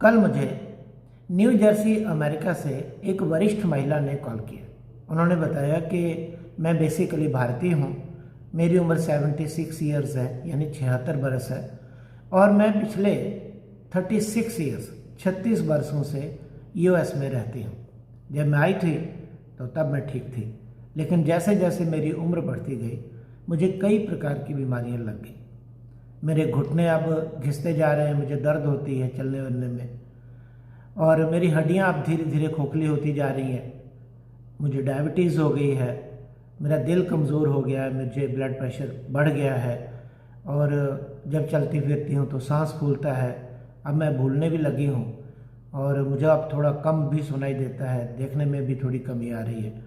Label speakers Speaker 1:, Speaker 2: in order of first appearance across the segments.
Speaker 1: कल मुझे new Jersey America से एक वरिष्ठ महिला ने कॉल किया। उन्होंने बताया कि मैं बेसिकली भारतीय हूँ, मेरी उम्र 76 ईयर्स है, यानी 76 बरस है, और मैं पिछले 36 वर्षों से यूएस में रहती हूँ। जब मैं आई थी तो तब मैं ठीक थी, लेकिन जैसे जैसे मेरी उम्र बढ़ती गई मुझे कई प्रकार की बीमारियाँ लग गई। मेरे घुटने अब घिसते जा रहे हैं, मुझे दर्द होती है चलने वलने में, और मेरी हड्डियाँ अब धीरे धीरे खोखली होती जा रही हैं। मुझे डायबिटीज़ हो गई है, मेरा दिल कमज़ोर हो गया है, मुझे ब्लड प्रेशर बढ़ गया है, और जब चलती फिरती हूँ तो सांस फूलता है। अब मैं भूलने भी लगी हूँ, और मुझे अब थोड़ा कम भी सुनाई देता है, देखने में भी थोड़ी कमी आ रही है।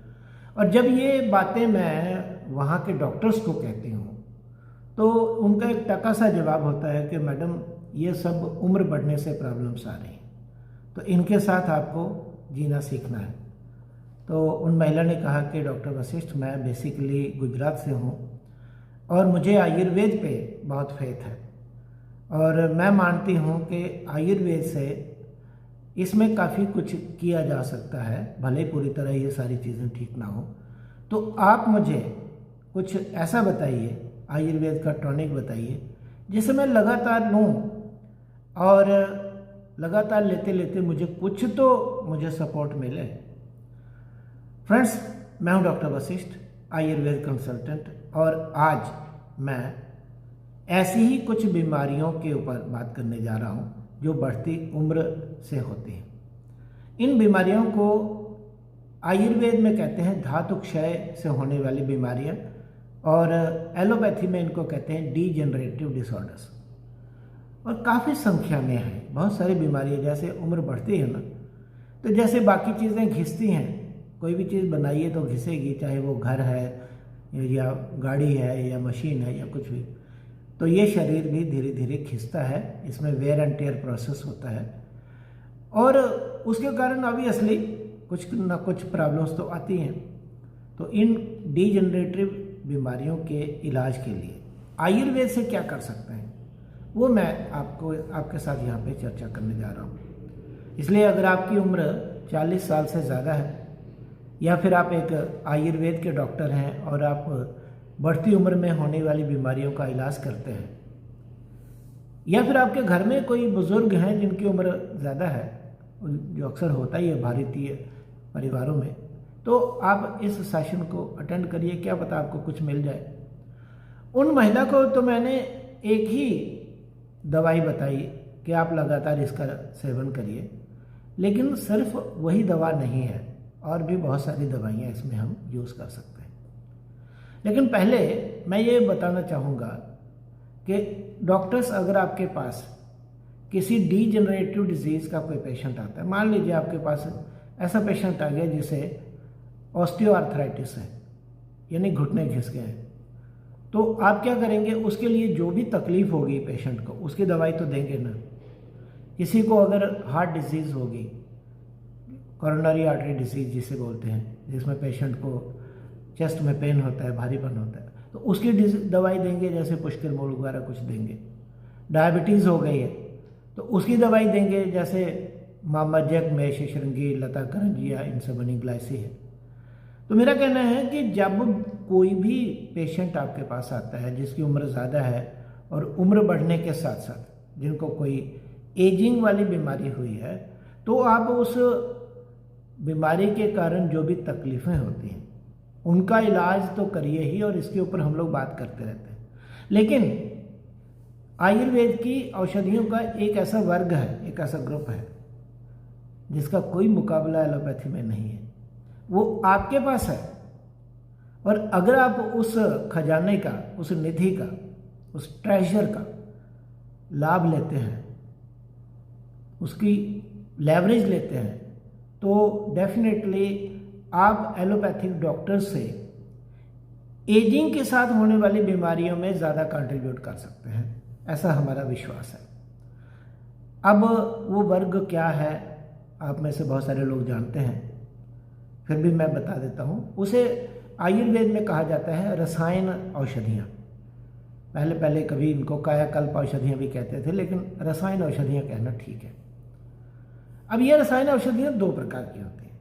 Speaker 1: और जब ये बातें मैं वहाँ के डॉक्टर्स को कहती हूँ तो उनका एक टका सा जवाब होता है कि मैडम ये सब उम्र बढ़ने से प्रॉब्लम्स आ रही हैं, तो इनके साथ आपको जीना सीखना है। तो उन महिला ने कहा कि डॉक्टर वशिष्ठ, मैं बेसिकली गुजरात से हूँ और मुझे आयुर्वेद पे बहुत फेथ है, और मैं मानती हूँ कि आयुर्वेद से इसमें काफ़ी कुछ किया जा सकता है, भले पूरी तरह ये सारी चीज़ें ठीक ना हो। तो आप मुझे कुछ ऐसा बताइए, आयुर्वेद का टॉनिक बताइए जिसे मैं लगातार लूँ और लगातार लेते लेते मुझे कुछ तो मुझे सपोर्ट मिले। फ्रेंड्स, मैं हूँ डॉक्टर वशिष्ठ, आयुर्वेद कंसल्टेंट, और आज मैं ऐसी ही कुछ बीमारियों के ऊपर बात करने जा रहा हूँ जो बढ़ती उम्र से होती हैं। इन बीमारियों को आयुर्वेद में कहते हैं धातु क्षय से होने वाली बीमारियाँ, और एलोपैथी में इनको कहते हैं डीजेनरेटिव डिसऑर्डर्स। और काफ़ी संख्या में हैं, बहुत सारी बीमारियाँ। जैसे उम्र बढ़ती है ना, तो जैसे बाकी चीज़ें घिसती हैं, कोई भी चीज़ बनाइए तो घिसेगी, चाहे वो घर है या गाड़ी है या मशीन है या कुछ भी। तो ये शरीर भी धीरे धीरे घिसता है, इसमें वेयर एंड टेयर प्रोसेस होता है, और उसके कारण ऑब्वियसली कुछ ना कुछ प्रॉब्लम्स तो आती हैं। तो इन डीजेनरेटिव बीमारियों के इलाज के लिए आयुर्वेद से क्या कर सकते हैं, वो मैं आपके साथ यहाँ पे चर्चा करने जा रहा हूँ। इसलिए अगर आपकी उम्र 40 साल से ज़्यादा है, या फिर आप एक आयुर्वेद के डॉक्टर हैं और आप बढ़ती उम्र में होने वाली बीमारियों का इलाज करते हैं, या फिर आपके घर में कोई बुज़ुर्ग हैं जिनकी उम्र ज़्यादा है, जो अक्सर होता ही है भारतीय परिवारों में, तो आप इस सेशन को अटेंड करिए, क्या पता आपको कुछ मिल जाए। उन महिला को तो मैंने एक ही दवाई बताई कि आप लगातार इसका सेवन करिए, लेकिन सिर्फ वही दवा नहीं है, और भी बहुत सारी दवाइयाँ इसमें हम यूज़ कर सकते हैं। लेकिन पहले मैं ये बताना चाहूँगा कि डॉक्टर्स, अगर आपके पास किसी डीजेनरेटिव डिजीज़ का कोई पेशेंट आता है, मान लीजिए आपके पास ऐसा पेशेंट आ गया जिसे ऑस्टियोआर्थराइटिस है, यानी घुटने घिस गए हैं, तो आप क्या करेंगे, उसके लिए जो भी तकलीफ होगी पेशेंट को उसकी दवाई तो देंगे ना। किसी को अगर हार्ट डिजीज़ होगी, कोरोनरी आर्टरी डिजीज़ जिसे बोलते हैं, जिसमें पेशेंट को चेस्ट में पेन होता है, भारीपन होता है, तो उसकी दवाई देंगे, जैसे पुष्कर मूल वगैरह कुछ देंगे। डायबिटीज़ हो गई है तो उसकी दवाई देंगे, जैसे मामज्जक, मेष श्रृंगी, लता करंजिया, इनसे बनी ग्लाइसी है। तो मेरा कहना है कि जब कोई भी पेशेंट आपके पास आता है जिसकी उम्र ज़्यादा है, और उम्र बढ़ने के साथ साथ जिनको कोई एजिंग वाली बीमारी हुई है, तो आप उस बीमारी के कारण जो भी तकलीफ़ें होती हैं उनका इलाज तो करिए ही, और इसके ऊपर हम लोग बात करते रहते हैं। लेकिन आयुर्वेद की औषधियों का एक ऐसा वर्ग है, एक ऐसा ग्रुप है जिसका कोई मुकाबला एलोपैथी में नहीं है, वो आपके पास है। और अगर आप उस खजाने का, उस निधि का, उस ट्रेजर का लाभ लेते हैं, उसकी लेवरेज लेते हैं, तो डेफिनेटली आप एलोपैथिक डॉक्टर से एजिंग के साथ होने वाली बीमारियों में ज़्यादा कंट्रीब्यूट कर सकते हैं, ऐसा हमारा विश्वास है। अब वो वर्ग क्या है, आप में से बहुत सारे लोग जानते हैं, फिर भी मैं बता देता हूँ। उसे आयुर्वेद में कहा जाता है रसायन औषधियाँ। पहले कभी इनको कायाकल्प औषधियाँ भी कहते थे, लेकिन रसायन औषधियाँ कहना ठीक है। अब ये रसायन औषधियाँ दो प्रकार की होती हैं,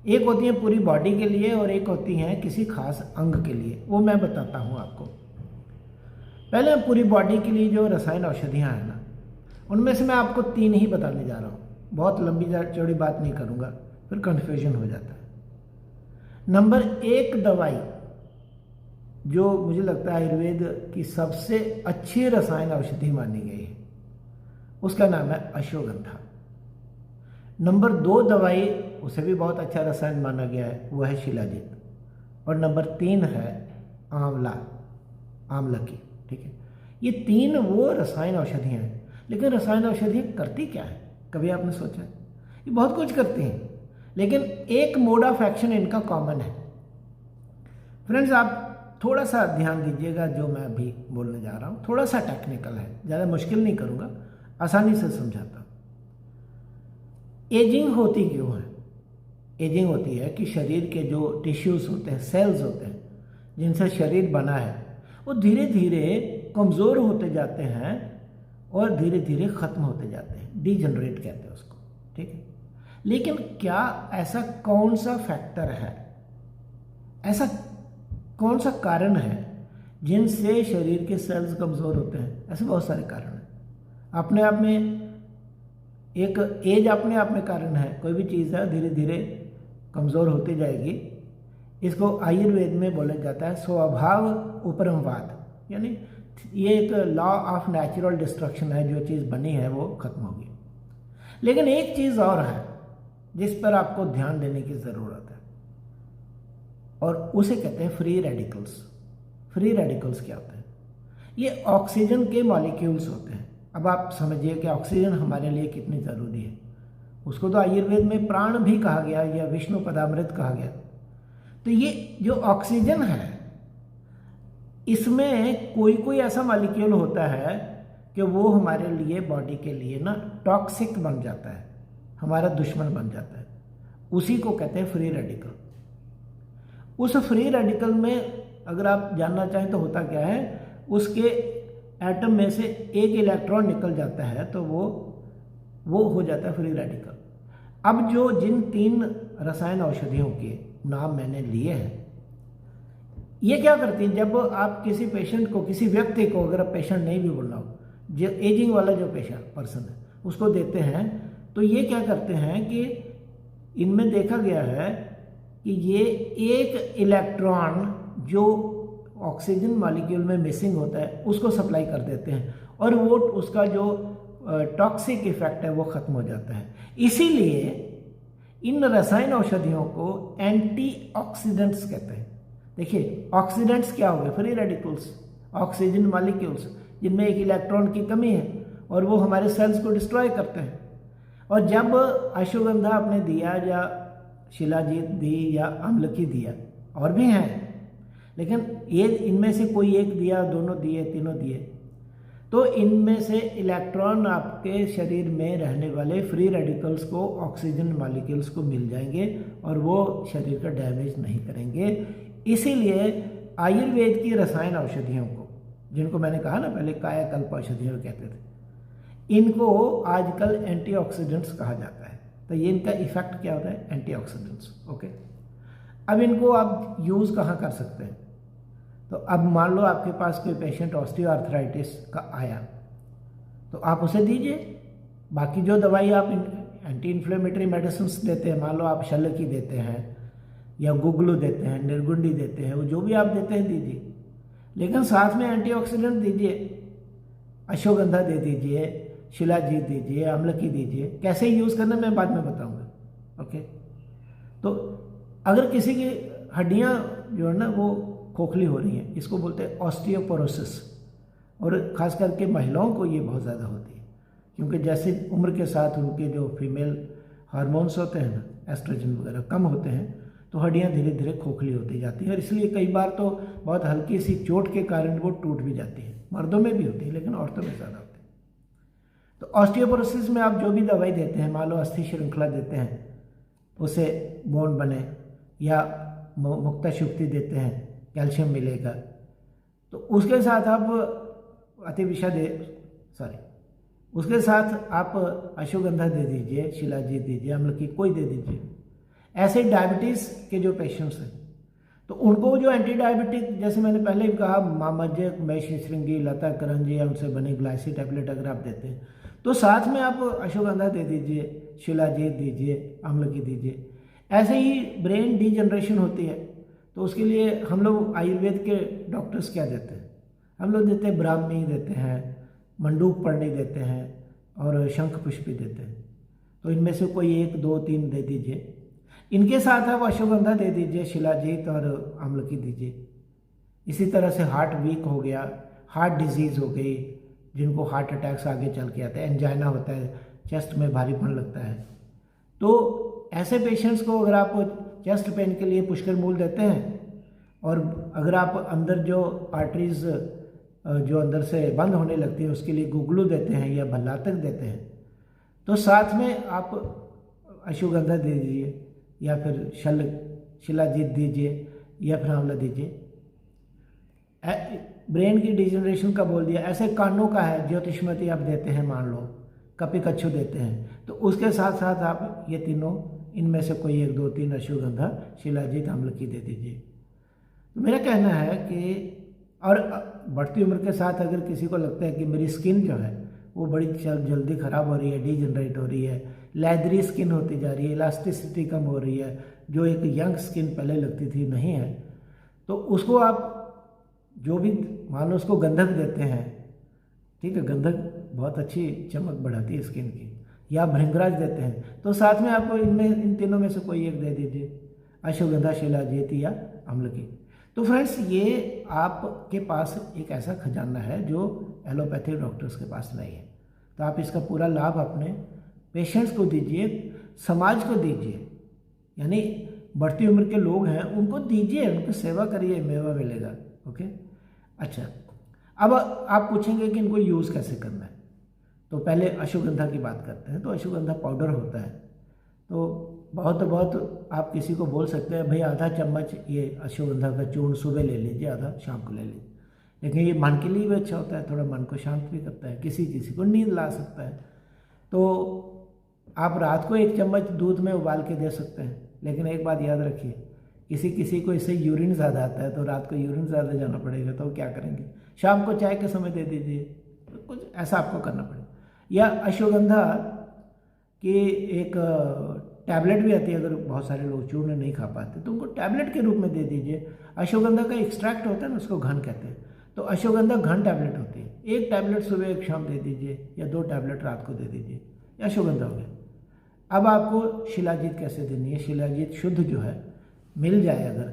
Speaker 1: एक होती हैं पूरी बॉडी के लिए और एक होती हैं किसी खास अंग के लिए। वो मैं बताता हूँ आपको। पहले पूरी बॉडी के लिए जो रसायन औषधियाँ हैं ना, उनमें से मैं आपको 3 ही बताने जा रहा हूँ। बहुत लंबी चौड़ी बात नहीं करूँगा, फिर कन्फ्यूजन हो जाता है। नंबर 1 दवाई जो मुझे लगता है आयुर्वेद की सबसे अच्छी रसायन औषधि मानी गई है, उसका नाम है अश्वगंधा। नंबर 2 दवाई, उसे भी बहुत अच्छा रसायन माना गया है, वो है शिलाजीत। और नंबर 3 है आंवला की। ठीक है, ये 3 वो रसायन औषधियाँ हैं। लेकिन रसायन औषधियाँ करती क्या है, कभी आपने सोचा है? ये बहुत कुछ करती हैं, लेकिन एक मोड ऑफ एक्शन इनका कॉमन है। फ्रेंड्स, आप थोड़ा सा ध्यान दीजिएगा, जो मैं अभी बोलने जा रहा हूँ थोड़ा सा टेक्निकल है, ज़्यादा मुश्किल नहीं करूँगा, आसानी से समझाता हूँ। एजिंग होती क्यों है? एजिंग होती है कि शरीर के जो टिश्यूज़ होते हैं, सेल्स होते हैं, जिनसे शरीर बना है, वो धीरे धीरे कमज़ोर होते जाते हैं और धीरे धीरे ख़त्म होते जाते हैं। डीजनरेट कहते हैं उसको। ठीक है, लेकिन क्या ऐसा कौन सा फैक्टर है, ऐसा कौन सा कारण है जिनसे शरीर के सेल्स कमज़ोर होते हैं? ऐसे बहुत सारे कारण हैं। अपने आप में एक एज अपने आप में कारण है। कोई भी चीज़ है धीरे धीरे कमज़ोर होती जाएगी। इसको आयुर्वेद में बोला जाता है स्वभाव उपरमवाद, यानी ये एक लॉ ऑफ नेचुरल डिस्ट्रक्शन है। जो चीज़ बनी है वो ख़त्म होगी। लेकिन एक चीज़ और है जिस पर आपको ध्यान देने की ज़रूरत है, और उसे कहते हैं फ्री रेडिकल्स। फ्री रेडिकल्स क्या होते हैं? ये ऑक्सीजन के मॉलिक्यूल्स होते हैं। अब आप समझिए कि ऑक्सीजन हमारे लिए कितनी ज़रूरी है। उसको तो आयुर्वेद में प्राण भी कहा गया या विष्णु पदामृत कहा गया। तो ये जो ऑक्सीजन है, इसमें कोई कोई ऐसा मॉलिक्यूल होता है कि वो हमारे लिए, बॉडी के लिए ना टॉक्सिक बन जाता है, हमारा दुश्मन बन जाता है। उसी को कहते हैं फ्री रेडिकल। उस फ्री रेडिकल में अगर आप जानना चाहें तो होता क्या है, उसके एटम में से एक इलेक्ट्रॉन निकल जाता है तो वो हो जाता है फ्री रेडिकल। अब जो जिन 3 रसायन औषधियों के नाम मैंने लिए हैं, ये क्या करती हैं? जब आप किसी पेशेंट को, किसी व्यक्ति को, अगर आप पेशेंट नहीं भी बोलना हो, जो एजिंग वाला जो पर्सन है, उसको देते हैं, तो ये क्या करते हैं कि इनमें देखा गया है कि ये एक इलेक्ट्रॉन जो ऑक्सीजन मॉलिक्यूल में मिसिंग होता है उसको सप्लाई कर देते हैं, और वो उसका जो टॉक्सिक इफेक्ट है वो ख़त्म हो जाता है। इसीलिए इन रसायन औषधियों को एंटीऑक्सीडेंट्स कहते हैं। देखिए, ऑक्सीडेंट्स क्या हो गए? फ्री रेडिकल्स, ऑक्सीजन मॉलिक्यूल्स जिनमें एक इलेक्ट्रॉन की कमी है और वो हमारे सेल्स को डिस्ट्रॉय करते हैं। और जब अश्वगंधा आपने दिया या शिलाजीत दी या आंवलकी दिया, और भी हैं, लेकिन ये इनमें से कोई एक दिया, दोनों दिए, तीनों दिए, तो इनमें से इलेक्ट्रॉन आपके शरीर में रहने वाले फ्री रेडिकल्स को, ऑक्सीजन मॉलिक्यूल्स को मिल जाएंगे और वो शरीर का डैमेज नहीं करेंगे। इसीलिए आयुर्वेद की रसायन औषधियों को, जिनको मैंने कहा ना पहले कायाकल्प औषधियाँ कहते थे, इनको आजकल एंटीऑक्सीडेंट्स कहा जाता है। तो ये इनका इफेक्ट क्या होता है? एंटीऑक्सीडेंट्स। ओके, अब इनको आप यूज़ कहाँ कर सकते हैं? तो अब मान लो आपके पास कोई पेशेंट ऑस्टियोआर्थराइटिस का आया, तो आप उसे दीजिए। बाकी जो दवाई आप एंटी इन्फ्लेमेटरी मेडिसिन देते हैं, मान लो आप शल्यकी देते हैं या गुगलू देते हैं, निर्गुंडी देते हैं, वो जो भी आप देते हैं दीजिए, लेकिन साथ में एंटीऑक्सीडेंट दीजिए। अश्वगंधा दे दीजिए, शिलाजीत दीजिए, आंवलकी दीजिए। कैसे यूज़ करना मैं बाद में बताऊंगा। ओके, तो अगर किसी की हड्डियां जो है ना वो खोखली हो रही हैं, इसको बोलते हैं ऑस्टियोपोरोसिस, और ख़ास करके महिलाओं को ये बहुत ज़्यादा होती है, क्योंकि जैसे उम्र के साथ उनके जो फीमेल हार्मोन्स होते हैं ना, एस्ट्रोजन वगैरह कम होते हैं, तो हड्डियां धीरे धीरे खोखली होती जाती हैं, और इसलिए कई बार तो बहुत हल्की सी चोट के कारण वो टूट भी जाती है। मर्दों में भी होती है लेकिन औरतों में ज़्यादा होती है। तो ऑस्टियोपोरोसिस में आप जो भी दवाई देते हैं, मान लो अस्थि श्रृंखला देते हैं, उसे बोन बने, या मुक्ता शुक्ति देते हैं, कैल्शियम मिलेगा, तो उसके साथ आप उसके साथ आप अश्वगंधा दे दीजिए, शिलाजीत दीजिए, अम्लकी कोई दे दीजिए। ऐसे डायबिटीज़ के जो पेशेंट्स हैं तो उनको जो एंटी डायबिटिक, जैसे मैंने पहले भी कहा, मामज्जक, मेषश्रृंगी, लता करंजी या उनसे बने ग्लाइसी टैबलेट अगर आप देते हैं तो साथ में आप अश्वगंधा दे दीजिए, शिलाजीत दीजिए, अम्लकी दीजिए। ऐसे ही ब्रेन डीजनरेशन होती है तो उसके लिए हम लोग आयुर्वेद के डॉक्टर्स क्या देते हैं, हम लोग देते हैं ब्राह्मी देते हैं, मंडूक पर्णी देते हैं और शंख पुष्पी देते हैं। तो इनमें से कोई 1, 2, 3 दे दीजिए। इनके साथ आप अश्वगंधा दे दीजिए, शिलाजीत और अम्लकी दीजिए। इसी तरह से हार्ट वीक हो गया, हार्ट डिजीज़ हो गई, जिनको हार्ट अटैक्स आगे चल के आते हैं, एंजाइना होता है, चेस्ट में भारीपन लगता है, तो ऐसे पेशेंट्स को अगर आप चेस्ट पेन के लिए पुष्कर मूल देते हैं और अगर आप अंदर जो आर्टरीज जो अंदर से बंद होने लगती है उसके लिए गुगलू देते हैं या भल्लातक देते हैं, तो साथ में आप अश्वगंधा दे दीजिए या फिर शिलाजीत दीजिए या फिर आंवला दीजिए। ब्रेन की डिजनरेशन का बोल दिया। ऐसे कानों का है, ज्योतिषमती आप देते हैं, मान लो कपी कच्छू देते हैं, तो उसके साथ साथ आप ये तीनों, इनमें से कोई 1, 2, 3 अश्वगंधा, शिलाजीत, अम्लकी दे दीजिए। तो मेरा कहना है कि और बढ़ती उम्र के साथ अगर किसी को लगता है कि मेरी स्किन जो है वो बड़ी जल्दी ख़राब हो रही है, डीजनरेट हो रही है, लेदरी स्किन होती जा रही है, इलास्टिसिटी कम हो रही है, जो एक यंग स्किन पहले लगती थी नहीं है, तो उसको आप जो भी मान लो उसको गंधक देते हैं, ठीक है, गंधक बहुत अच्छी चमक बढ़ाती है स्किन की, या भृंगराज देते हैं, तो साथ में आपको इन तीनों में से कोई एक दे दीजिए, अश्वगंधा, शिलाजीत या अम्लकी। तो फ्रेंड्स, ये आपके पास एक ऐसा खजाना है जो एलोपैथिक डॉक्टर्स के पास नहीं है, तो आप इसका पूरा लाभ अपने पेशेंट्स को दीजिए, समाज को दीजिए, यानी बढ़ती उम्र के लोग हैं उनको दीजिए, उनकी सेवा करिए, मेवा मिलेगा। ओके, अच्छा, अब आप पूछेंगे कि इनको यूज़ कैसे करना है, तो पहले अश्वगंधा की बात करते हैं। तो अश्वगंधा पाउडर होता है, तो बहुत आप किसी को बोल सकते हैं भाई आधा चम्मच ये अश्वगंधा का चूर्ण सुबह ले लीजिए, आधा शाम को ले लीजिए, लेकिन ये मन के लिए भी अच्छा होता है, थोड़ा मन को शांत भी करता है, किसी को नींद ला सकता है। तो आप रात को 1 चम्मच दूध में उबाल के दे सकते हैं, लेकिन एक बात याद रखिए, किसी को इससे यूरिन ज़्यादा आता है, तो रात को यूरिन ज़्यादा जाना पड़ेगा, तो क्या करेंगे, शाम को चाय के समय दे दीजिए, तो कुछ ऐसा आपको करना पड़ेगा। या अश्वगंधा की एक टैबलेट भी आती है, अगर बहुत सारे लोग चूर्ण नहीं खा पाते तो उनको टैबलेट के रूप में दे दीजिए। अश्वगंधा का एक्सट्रैक्ट होता है ना, उसको घन कहते हैं, तो अश्वगंधा घन टैबलेट होती है, 1 टैबलेट सुबह 1 शाम दे दीजिए, या 2 टैबलेट रात को दे दीजिए, या अश्वगंधा हो गया। अब आपको शिलाजीत कैसे देनी है। शिलाजीत शुद्ध जो है मिल जाए, अगर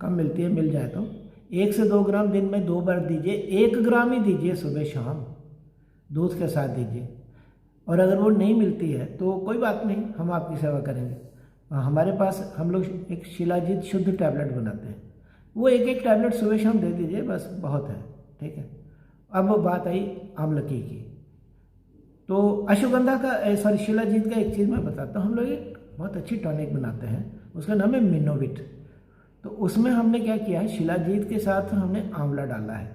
Speaker 1: कम मिलती है मिल जाए तो 1 से 2 ग्राम दिन में 2 बार दीजिए, 1 ग्राम ही दीजिए सुबह शाम, दूध के साथ दीजिए। और अगर वो नहीं मिलती है तो कोई बात नहीं, हम आपकी सेवा करेंगे। हमारे पास हम लोग एक शिलाजीत शुद्ध टैबलेट बनाते हैं, वो 1 टैबलेट सुबह शाम दे दीजिए, बस बहुत है, ठीक है। अब बात आई अम्लकी की, तो अश्वगंधा का सॉरी शिलाजीत का एक चीज़ मैं बताता हूँ। हम लोग एक बहुत अच्छी टॉनिक बनाते हैं, उसका नाम है मिनोविट। तो उसमें हमने क्या किया है, शिलाजीत के साथ हमने आंवला डाला है,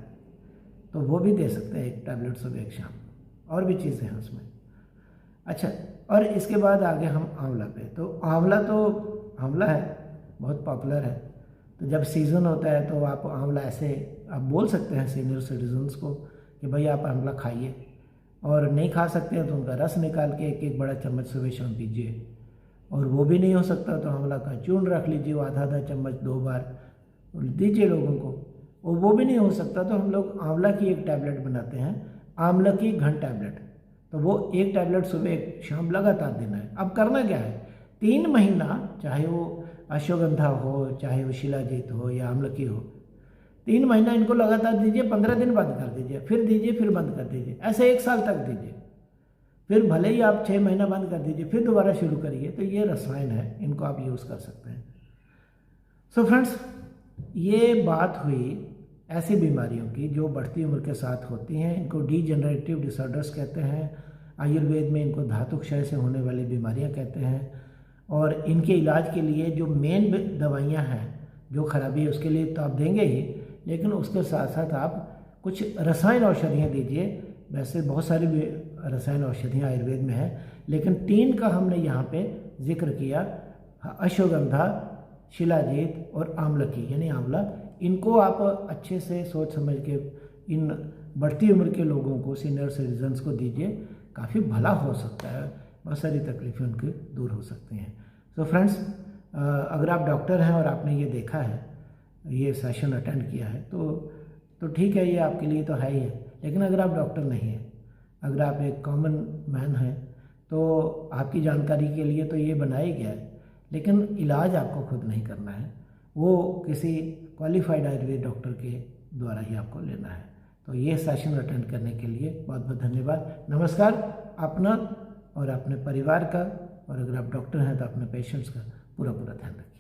Speaker 1: तो वो भी दे सकते हैं 1 टैबलेट सुबह 1 शाम, और भी चीज़ें हैं उसमें। अच्छा, और इसके बाद आगे हम आंवला पे। तो आंवला है, बहुत पॉपुलर है, तो जब सीज़न होता है तो आप आंवला ऐसे आप बोल सकते हैं सीनियर सिटीजन्स को कि भाई आप आंवला खाइए, और नहीं खा सकते हैं तो उनका रस निकाल के 1 बड़ा चम्मच सुबह शाम पीजिए, और वो भी नहीं हो सकता तो आंवला का चूर्ण रख लीजिए, वो आधा चम्मच 2 बार दीजिए लोगों को, और वो भी नहीं हो सकता तो हम लोग आंवला की 1 टैबलेट बनाते हैं, आंवला की घन टैबलेट, तो वो 1 टैबलेट सुबह 1 शाम लगातार देना है। अब करना क्या है, 3 महीना, चाहे वो अश्वगंधा हो, चाहे वो शिलाजीत हो या अम्लकी हो, 3 महीना इनको लगातार दीजिए, 15 दिन बंद कर दीजिए, फिर दीजिए, फिर बंद कर दीजिए, ऐसे 1 साल तक दीजिए, फिर भले ही आप 6 महीना बंद कर दीजिए, फिर दोबारा शुरू करिए। तो ये रसायन है, इनको आप यूज़ कर सकते हैं। सो फ्रेंड्स, ये बात हुई ऐसी बीमारियों की जो बढ़ती उम्र के साथ होती हैं, इनको डीजनरेटिव डिसऑर्डर्स कहते हैं, आयुर्वेद में इनको धातु क्षय से होने वाली बीमारियां कहते हैं, और इनके इलाज के लिए जो मेन दवाइयां हैं, जो खराबी है उसके लिए तो आप देंगे ही, लेकिन उसके साथ साथ आप कुछ रसायन औषधियाँ दीजिए। वैसे बहुत सारी रसायन औषधियाँ आयुर्वेद में है, लेकिन 3 का हमने यहाँ पे जिक्र किया, अश्वगंधा, शिलाजीत और आंवलकी यानी आंवला। इनको आप अच्छे से सोच समझ के इन बढ़ती उम्र के लोगों को, सीनियर सिटीजन्स को दीजिए, काफ़ी भला हो सकता है, बहुत सारी तकलीफ़ें उनकी दूर हो सकती हैं। सो फ्रेंड्स, अगर आप डॉक्टर हैं और आपने ये देखा है, ये सेशन अटेंड किया है, तो ठीक है, ये आपके लिए तो है ही है। लेकिन अगर आप डॉक्टर नहीं हैं, अगर आप एक कॉमन मैन हैं, तो आपकी जानकारी के लिए तो ये बनाया गया है, लेकिन इलाज आपको खुद नहीं करना है, वो किसी क्वालिफाइड आयुर्वेद डॉक्टर के द्वारा ही आपको लेना है। तो ये सेशन अटेंड करने के लिए बहुत बहुत धन्यवाद। नमस्कार। अपना और अपने परिवार का, और अगर आप डॉक्टर हैं तो अपने पेशेंट्स का पूरा ध्यान रखें।